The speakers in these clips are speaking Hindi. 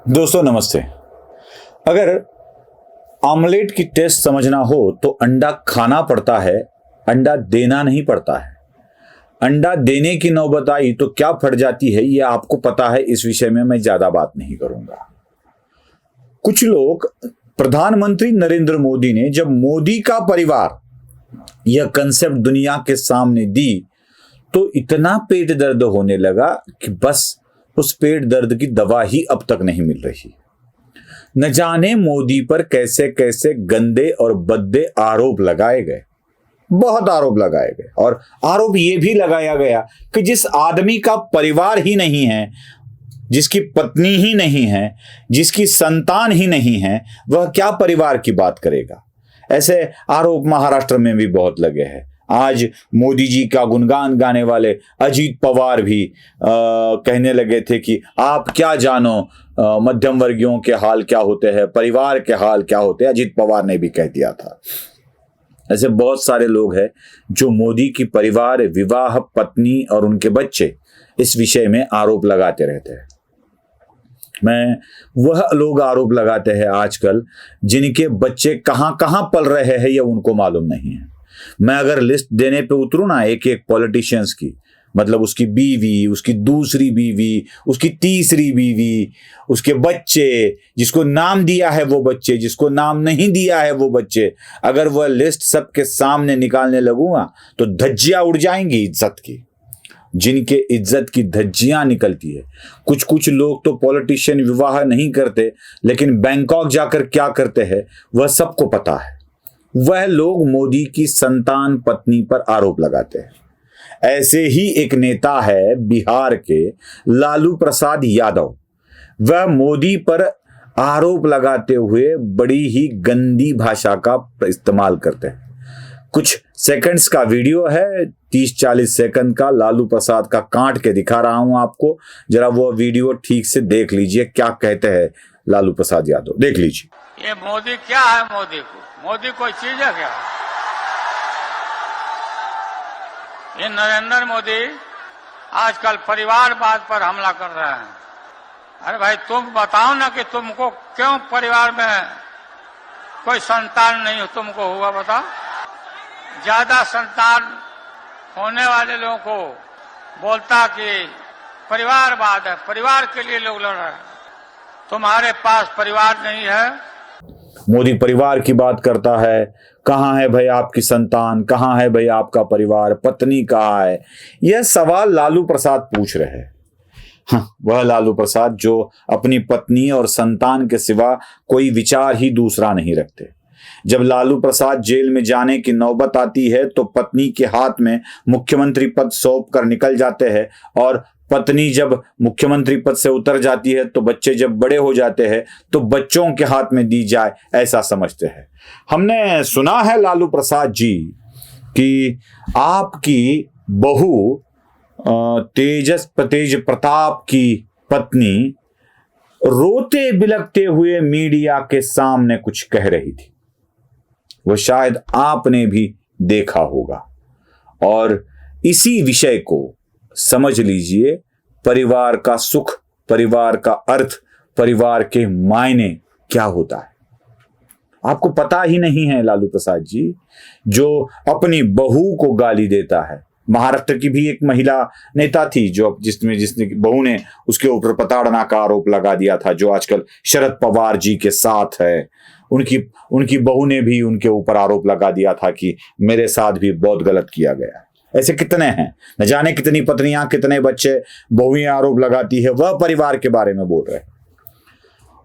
दोस्तों नमस्ते। अगर ऑमलेट की टेस्ट समझना हो तो अंडा खाना पड़ता है, अंडा देना नहीं पड़ता है। अंडा देने की नौबत आई तो क्या फट जाती है, यह आपको पता है। इस विषय में मैं ज्यादा बात नहीं करूंगा। कुछ लोग प्रधानमंत्री नरेंद्र मोदी ने जब मोदी का परिवार यह कंसेप्ट दुनिया के सामने दी तो इतना पेट दर्द होने लगा कि बस उस पेट दर्द की दवा ही अब तक नहीं मिल रही। न जाने मोदी पर कैसे कैसे गंदे और भद्दे आरोप लगाए गए, बहुत आरोप लगाए गए। और आरोप यह भी लगाया गया कि जिस आदमी का परिवार ही नहीं है, जिसकी पत्नी ही नहीं है, जिसकी संतान ही नहीं है, वह क्या परिवार की बात करेगा। ऐसे आरोप महाराष्ट्र में भी बहुत लगे हैं। आज मोदी जी का गुणगान गाने वाले अजीत पवार भी कहने लगे थे कि आप क्या जानो मध्यम वर्गीयों के हाल क्या होते हैं, परिवार के हाल क्या होते हैं। अजीत पवार ने भी कह दिया था। ऐसे बहुत सारे लोग हैं जो मोदी की परिवार, विवाह, पत्नी और उनके बच्चे, इस विषय में आरोप लगाते रहते हैं। मैं वह लोग आरोप लगाते हैं आजकल जिनके बच्चे कहां कहां पल रहे हैं यह उनको मालूम नहीं है। मैं अगर लिस्ट देने पे उतरूं ना एक एक पॉलिटिशियंस की, मतलब उसकी बीवी, उसकी दूसरी बीवी, उसकी तीसरी बीवी, उसके बच्चे, जिसको नाम दिया है वो बच्चे, जिसको नाम नहीं दिया है वो बच्चे, अगर वह लिस्ट सबके सामने निकालने लगूंगा तो धज्जियां उड़ जाएंगी इज्जत की। जिनके इज्जत की धज्जियां निकलती है। कुछ कुछ लोग तो पॉलिटिशियन विवाह नहीं करते लेकिन बैंकॉक जाकर क्या करते हैं वह सबको पता है। वह लोग मोदी की संतान पत्नी पर आरोप लगाते हैं। ऐसे ही एक नेता है बिहार के लालू प्रसाद यादव। वह मोदी पर आरोप लगाते हुए बड़ी ही गंदी भाषा का इस्तेमाल करते हैं। कुछ सेकंड्स का वीडियो है, 30-40 सेकंड का, लालू प्रसाद का काट के दिखा रहा हूं आपको। जरा वो वीडियो ठीक से देख लीजिए क्या कहते हैं लालू प्रसाद यादव। देख लीजिए। ये मोदी क्या है? मोदी कोई चीज है क्या? ये नरेंद्र मोदी आजकल परिवारवाद पर हमला कर रहे हैं। अरे भाई तुम बताओ ना कि तुमको क्यों परिवार में कोई संतान नहीं तुमको हुआ, बताओ। ज्यादा संतान होने वाले लोगों को बोलता कि परिवारवाद है, परिवार के लिए लोग लड़ रहे हैं। तुम्हारे पास परिवार नहीं है। मोदी परिवार की बात करता है। कहां है भाई आपकी संतान, कहां है भाई आपका परिवार, पत्नी कहां है? यह सवाल लालू प्रसाद पूछ रहे हैं। हाँ, वह लालू प्रसाद जो अपनी पत्नी और संतान के सिवा कोई विचार ही दूसरा नहीं रखते। जब लालू प्रसाद जेल में जाने की नौबत आती है तो पत्नी के हाथ में मुख्यमंत्री पद सौंप कर निकल जाते हैं, और पत्नी जब मुख्यमंत्री पद से उतर जाती है तो बच्चे जब बड़े हो जाते हैं तो बच्चों के हाथ में दी जाए, ऐसा समझते हैं। हमने सुना है लालू प्रसाद जी कि आपकी बहू तेज प्रताप की पत्नी रोते बिलखते हुए मीडिया के सामने कुछ कह रही थी। वो शायद आपने भी देखा होगा। और इसी विषय को समझ लीजिए, परिवार का सुख, परिवार का अर्थ, परिवार के मायने क्या होता है आपको पता ही नहीं है। लालू प्रसाद जी जो अपनी बहू को गाली देता है। महाराष्ट्र की भी एक महिला नेता थी जो जिसने बहू ने उसके ऊपर प्रताड़ना का आरोप लगा दिया था, जो आजकल शरद पवार जी के साथ है। उनकी बहू ने भी उनके ऊपर आरोप लगा दिया था कि मेरे साथ भी बहुत गलत किया गया है। ऐसे कितने हैं, न जाने कितनी पत्नियां, कितने बच्चे, बहुएं आरोप लगाती है। वह परिवार के बारे में बोल रहे हैं।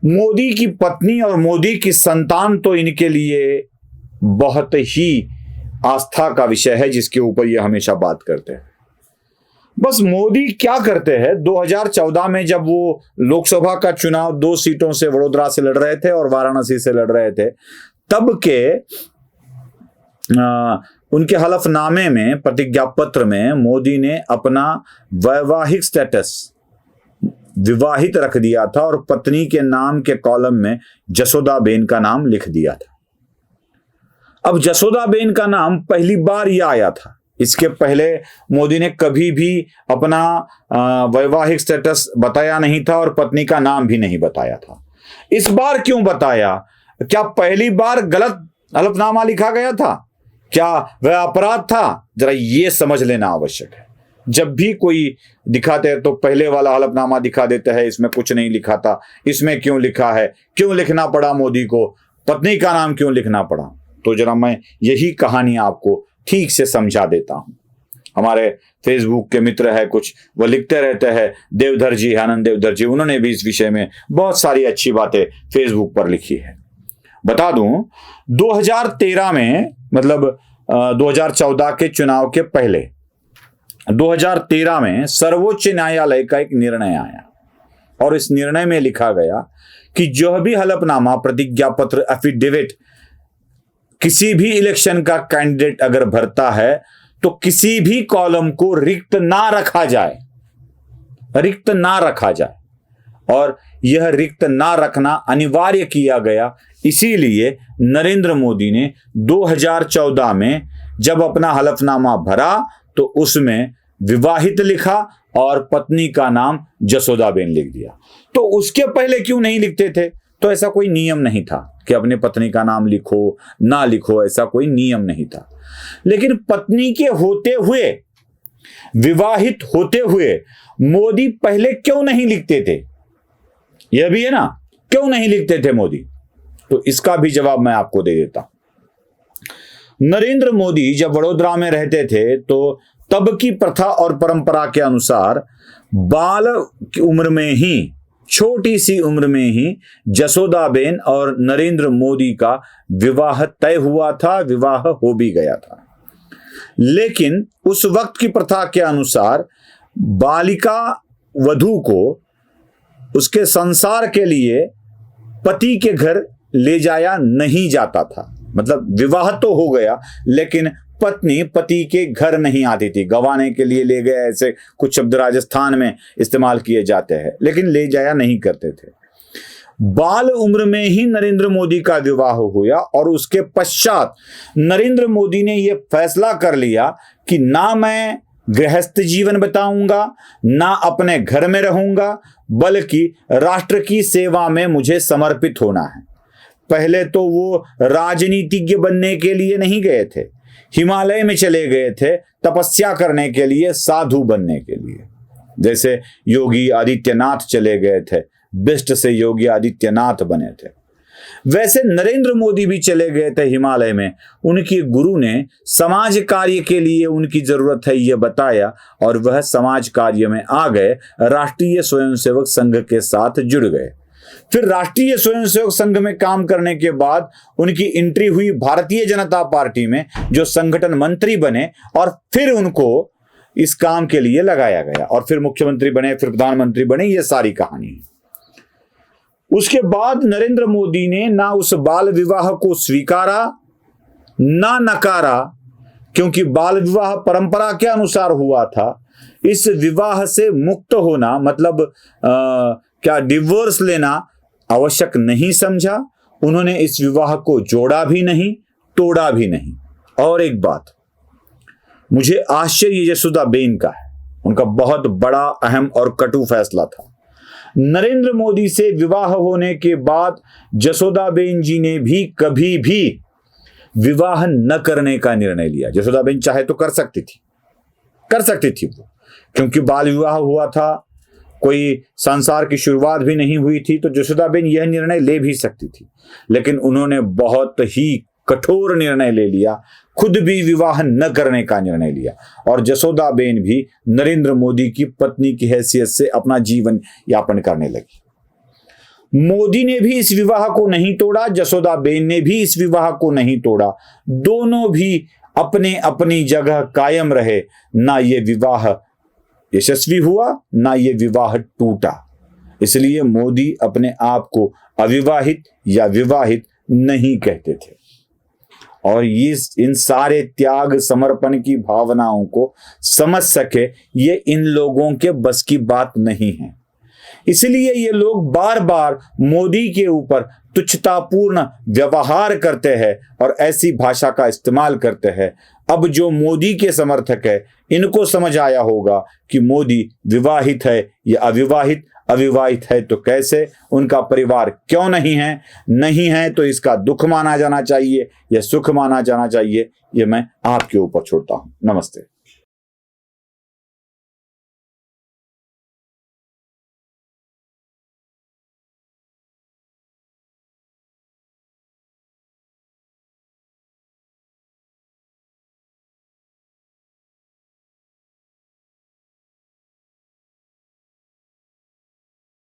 मोदी की पत्नी और मोदी की संतान तो इनके लिए बहुत ही आस्था का विषय है, जिसके ऊपर ये हमेशा बात करते हैं। बस मोदी क्या करते हैं, 2014 में जब वो लोकसभा का चुनाव 2 सीटों से, वडोदरा से लड़ रहे थे और वाराणसी से लड़ रहे थे, तब के उनके हलफनामे में, प्रतिज्ञा पत्र में मोदी ने अपना वैवाहिक स्टेटस विवाहित रख दिया था और पत्नी के नाम के कॉलम में जसोदाबेन का नाम लिख दिया था। अब जसोदाबेन का नाम पहली बार यह आया था इसके पहले मोदी ने कभी भी अपना वैवाहिक स्टेटस बताया नहीं था और पत्नी का नाम भी नहीं बताया था। इस बार क्यों बताया? क्या पहली बार गलत हलफनामा लिखा गया था? क्या वह अपराध था? जरा ये समझ लेना आवश्यक है। जब भी कोई दिखाते हैं तो पहले वाला हलफनामा दिखा देता है, इसमें कुछ नहीं लिखा था, इसमें क्यों लिखा है, क्यों लिखना पड़ा मोदी को, पत्नी का नाम क्यों लिखना पड़ा? तो जरा मैं यही कहानी आपको ठीक से समझा देता हूं। हमारे फेसबुक के मित्र है कुछ, वो लिखते रहते हैं, देवधर जी, आनंद देवधर जी, उन्होंने भी इस विषय में बहुत सारी अच्छी बातें फेसबुक पर लिखी है। बता दूं, 2013 में, मतलब 2014 के चुनाव के पहले 2013 में सर्वोच्च न्यायालय का एक निर्णय आया और इस निर्णय में लिखा गया कि जो भी हलफनामा, प्रतिज्ञा पत्र, एफिडेविट किसी भी इलेक्शन का कैंडिडेट अगर भरता है तो किसी भी कॉलम को रिक्त ना रखा जाए, रिक्त ना रखा जाए। और यह रिक्त ना रखना अनिवार्य किया गया, इसीलिए नरेंद्र मोदी ने 2014 में जब अपना हलफनामा भरा तो उसमें विवाहित लिखा और पत्नी का नाम जसोदाबेन लिख दिया। तो उसके पहले क्यों नहीं लिखते थे? तो ऐसा कोई नियम नहीं था कि अपने पत्नी का नाम लिखो ना लिखो, ऐसा कोई नियम नहीं था। लेकिन पत्नी के होते हुए, विवाहित होते हुए मोदी पहले क्यों नहीं लिखते थे? यह भी है ना, क्यों नहीं लिखते थे मोदी? तो इसका भी जवाब मैं आपको दे देता हूं। नरेंद्र मोदी जब वडोदरा में रहते थे तो तब की प्रथा और परंपरा के अनुसार बाल की उम्र में ही, छोटी सी उम्र में ही जसोदाबेन और नरेंद्र मोदी का विवाह तय हुआ था, विवाह हो भी गया था। लेकिन उस वक्त की प्रथा के अनुसार बालिका वधू को उसके संसार के लिए पति के घर ले जाया नहीं जाता था। मतलब विवाह तो हो गया लेकिन पत्नी पति के घर नहीं आती थी। गंवाने के लिए ले गए, ऐसे कुछ शब्द राजस्थान में इस्तेमाल किए जाते हैं, लेकिन ले जाया नहीं करते थे। बाल उम्र में ही नरेंद्र मोदी का विवाह हुआ और उसके पश्चात नरेंद्र मोदी ने यह फैसला कर लिया कि ना मैं गृहस्थ जीवन बिताऊंगा, ना अपने घर में रहूंगा, बल्कि राष्ट्र की सेवा में मुझे समर्पित होना है। पहले तो वो राजनीतिज्ञ बनने के लिए नहीं गए थे, हिमालय में चले गए थे तपस्या करने के लिए, साधु बनने के लिए। जैसे योगी आदित्यनाथ चले गए थे, बिष्ट से योगी आदित्यनाथ बने थे, वैसे नरेंद्र मोदी भी चले गए थे हिमालय में। उनके गुरु ने समाज कार्य के लिए उनकी जरूरत है यह बताया और वह समाज कार्य में आ गए, राष्ट्रीय स्वयंसेवक संघ के साथ जुड़ गए। फिर राष्ट्रीय स्वयंसेवक संघ में काम करने के बाद उनकी एंट्री हुई भारतीय जनता पार्टी में, जो संगठन मंत्री बने और फिर उनको इस काम के लिए लगाया गया और फिर मुख्यमंत्री बने, फिर प्रधानमंत्री बने। ये सारी कहानी है। उसके बाद नरेंद्र मोदी ने ना उस बाल विवाह को स्वीकारा ना नकारा, क्योंकि बाल विवाह परंपरा के अनुसार हुआ था। इस विवाह से मुक्त होना मतलब क्या डिवोर्स लेना आवश्यक नहीं समझा। उन्होंने इस विवाह को जोड़ा भी नहीं, तोड़ा भी नहीं। और एक बात, मुझे आश्चर्य जसोदाबेन का है, उनका बहुत बड़ा, अहम और कटु फैसला था। नरेंद्र मोदी से विवाह होने के बाद जसोदाबेन जी ने भी कभी भी विवाह न करने का निर्णय लिया। जसोदाबेन चाहे तो कर सकती थी वो, क्योंकि बाल विवाह हुआ था, कोई संसार की शुरुआत भी नहीं हुई थी, तो जसोदाबेन यह निर्णय ले भी सकती थी। लेकिन उन्होंने बहुत ही कठोर निर्णय ले लिया, खुद भी विवाह न करने का निर्णय लिया और जसोदाबेन भी नरेंद्र मोदी की पत्नी की हैसियत से अपना जीवन यापन करने लगी। मोदी ने भी इस विवाह को नहीं तोड़ा, जसोदाबेन ने भी इस विवाह को नहीं तोड़ा। दोनों भी अपने अपनी जगह कायम रहे। ना ये विवाह यशस्वी हुआ, ना ये विवाह टूटा। इसलिए मोदी अपने आप को अविवाहित या विवाहित नहीं कहते थे और इन सारे त्याग समर्पण की भावनाओं को समझ सके ये इन लोगों के बस की बात नहीं है। इसलिए ये लोग बार बार मोदी के ऊपर तुच्छतापूर्ण व्यवहार करते हैं और ऐसी भाषा का इस्तेमाल करते हैं अब जो मोदी के समर्थक है इनको समझ आया होगा कि मोदी विवाहित है या अविवाहित, अविवाहित है तो कैसे, उनका परिवार क्यों नहीं है तो इसका दुख माना जाना चाहिए या सुख माना जाना चाहिए, ये मैं आपके ऊपर छोड़ता हूं। नमस्ते।